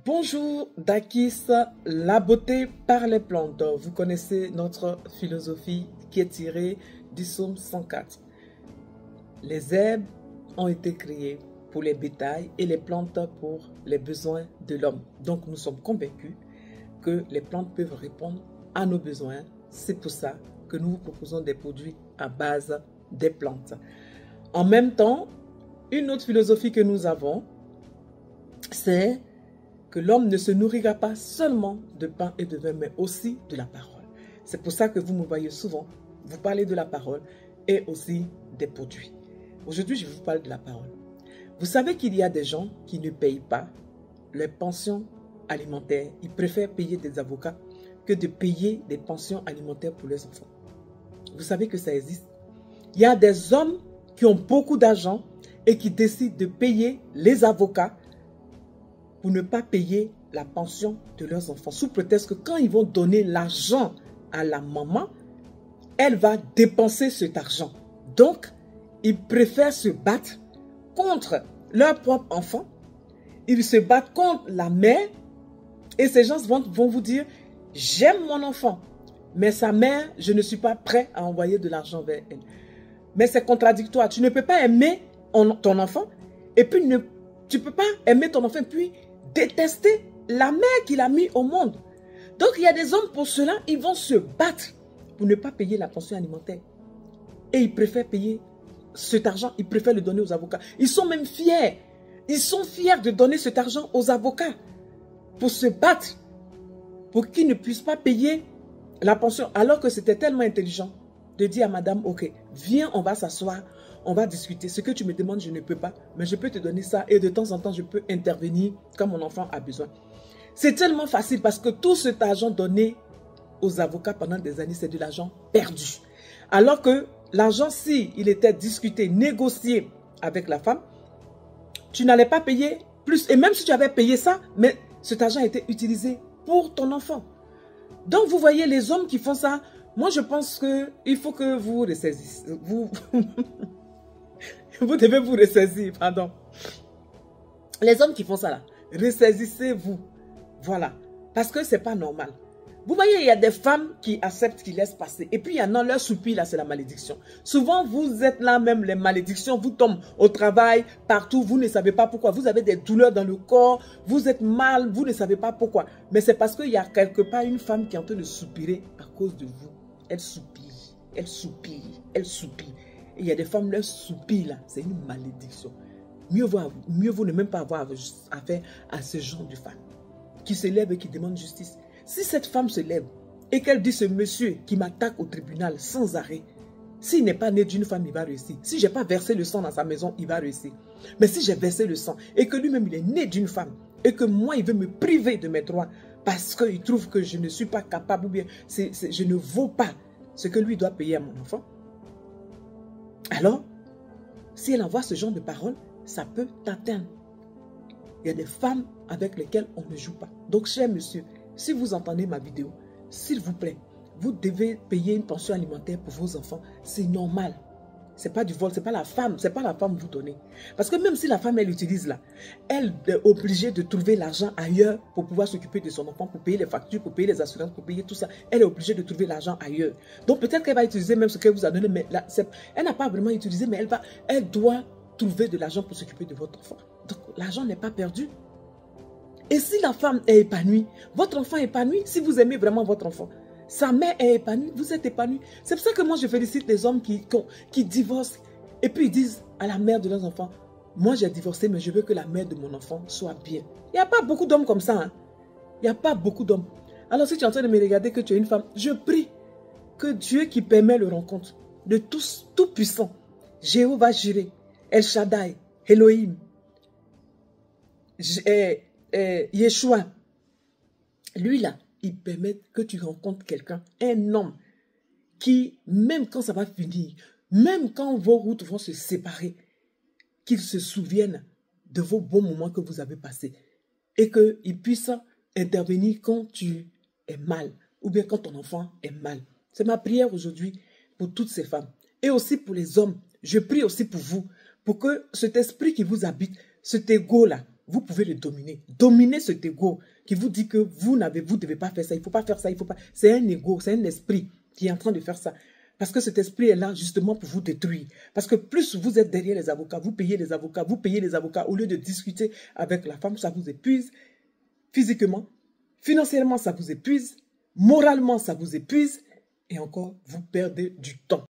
Bonjour Dakis, la beauté par les plantes. Vous connaissez notre philosophie qui est tirée du psaume 104. Les herbes ont été créées pour les bétails et les plantes pour les besoins de l'homme. Donc nous sommes convaincus que les plantes peuvent répondre à nos besoins. C'est pour ça que nous vous proposons des produits à base des plantes. En même temps, une autre philosophie que nous avons, c'est que l'homme ne se nourrira pas seulement de pain et de vin, mais aussi de la parole. C'est pour ça que vous me voyez souvent vous parler de la parole et aussi des produits. Aujourd'hui, je vais vous parler de la parole. Vous savez qu'il y a des gens qui ne payent pas les pensions alimentaires. Ils préfèrent payer des avocats que de payer des pensions alimentaires pour les enfants. Vous savez que ça existe. Il y a des hommes qui ont beaucoup d'argent et qui décident de payer les avocats pour ne pas payer la pension de leurs enfants, sous prétexte que quand ils vont donner l'argent à la maman, elle va dépenser cet argent. Donc, ils préfèrent se battre contre leur propre enfant, ils se battent contre la mère, et ces gens vont vous dire, j'aime mon enfant, mais sa mère, je ne suis pas prêt à envoyer de l'argent vers elle. Mais c'est contradictoire, tu ne peux pas aimer ton enfant, et puis tu ne peux pas aimer ton enfant, puis détester la mère qu'il a mis au monde. Donc, il y a des hommes, pour cela, ils vont se battre pour ne pas payer la pension alimentaire. Et ils préfèrent payer cet argent, ils préfèrent le donner aux avocats. Ils sont même fiers. Ils sont fiers de donner cet argent aux avocats pour se battre, pour qu'ils ne puissent pas payer la pension. Alors que c'était tellement intelligent de dire à madame, ok, viens, on va s'asseoir, on va discuter. Ce que tu me demandes, je ne peux pas, mais je peux te donner ça et de temps en temps, je peux intervenir quand mon enfant a besoin. C'est tellement facile parce que tout cet argent donné aux avocats pendant des années, c'est de l'argent perdu. Alors que l'argent, si il était discuté, négocié avec la femme, tu n'allais pas payer plus. Et même si tu avais payé ça, mais cet argent a été utilisé pour ton enfant. Donc, vous voyez, les hommes qui font ça, moi, je pense qu'il faut que vous ressaisissiez. Vous devez vous ressaisir, pardon. Les hommes qui font ça là, ressaisissez-vous. Voilà. Parce que c'est pas normal. Vous voyez, il y a des femmes qui acceptent, qui laissent passer. Et puis, il y en a, leur soupir là, c'est la malédiction. Souvent, vous êtes là même, les malédictions vous tombent au travail, partout. Vous ne savez pas pourquoi. Vous avez des douleurs dans le corps. Vous êtes mal, vous ne savez pas pourquoi. Mais c'est parce qu'il y a quelque part une femme qui est en train de soupirer à cause de vous. Elle soupire, elle soupire, elle soupire. Et il y a des femmes, leur soupir là, c'est une malédiction. Mieux vaut ne même pas avoir affaire à ce genre de femme qui se lève et qui demande justice. Si cette femme se lève et qu'elle dit ce monsieur qui m'attaque au tribunal sans arrêt, s'il n'est pas né d'une femme, il va réussir. Si je n'ai pas versé le sang dans sa maison, il va réussir. Mais si j'ai versé le sang et que lui-même il est né d'une femme et que moi il veut me priver de mes droits parce qu'il trouve que je ne suis pas capable ou bien je ne vaux pas ce que lui doit payer à mon enfant, alors, si elle envoie ce genre de paroles, ça peut t'atteindre. Il y a des femmes avec lesquelles on ne joue pas. Donc, cher monsieur, si vous entendez ma vidéo, s'il vous plaît, vous devez payer une pension alimentaire pour vos enfants. C'est normal. Ce n'est pas du vol, ce n'est pas la femme, c'est pas la femme vous donnez. Parce que même si la femme, elle utilise là, elle est obligée de trouver l'argent ailleurs pour pouvoir s'occuper de son enfant, pour payer les factures, pour payer les assurances, pour payer tout ça. Elle est obligée de trouver l'argent ailleurs. Donc peut-être qu'elle va utiliser même ce qu'elle vous a donné, mais là, elle n'a pas vraiment utilisé, mais elle doit trouver de l'argent pour s'occuper de votre enfant. Donc l'argent n'est pas perdu. Et si la femme est épanouie, votre enfant est épanoui, si vous aimez vraiment votre enfant, sa mère est épanouie, vous êtes épanoui. C'est pour ça que moi je félicite les hommes qui divorcent et puis ils disent à la mère de leurs enfants, moi j'ai divorcé mais je veux que la mère de mon enfant soit bien. Il n'y a pas beaucoup d'hommes comme ça. Hein? Il n'y a pas beaucoup d'hommes. Alors si tu es en train de me regarder que tu es une femme, je prie que Dieu qui permet le rencontre de tous, tout puissant, Jéhovah Jireh, El Shaddai, Elohim, Yeshua, lui là, il permet que tu rencontres quelqu'un, un homme, qui, même quand ça va finir, même quand vos routes vont se séparer, qu'il se souvienne de vos bons moments que vous avez passés et qu'il puisse intervenir quand tu es mal ou bien quand ton enfant est mal. C'est ma prière aujourd'hui pour toutes ces femmes et aussi pour les hommes. Je prie aussi pour vous, pour que cet esprit qui vous habite, cet égo-là, vous pouvez le dominer. Dominez cet ego qui vous dit que vous ne devez pas faire ça, il ne faut pas faire ça, il faut pas. C'est un ego, c'est un esprit qui est en train de faire ça. Parce que cet esprit est là justement pour vous détruire. Parce que plus vous êtes derrière les avocats, vous payez les avocats, au lieu de discuter avec la femme, ça vous épuise physiquement, financièrement, ça vous épuise, moralement, ça vous épuise, et encore, vous perdez du temps.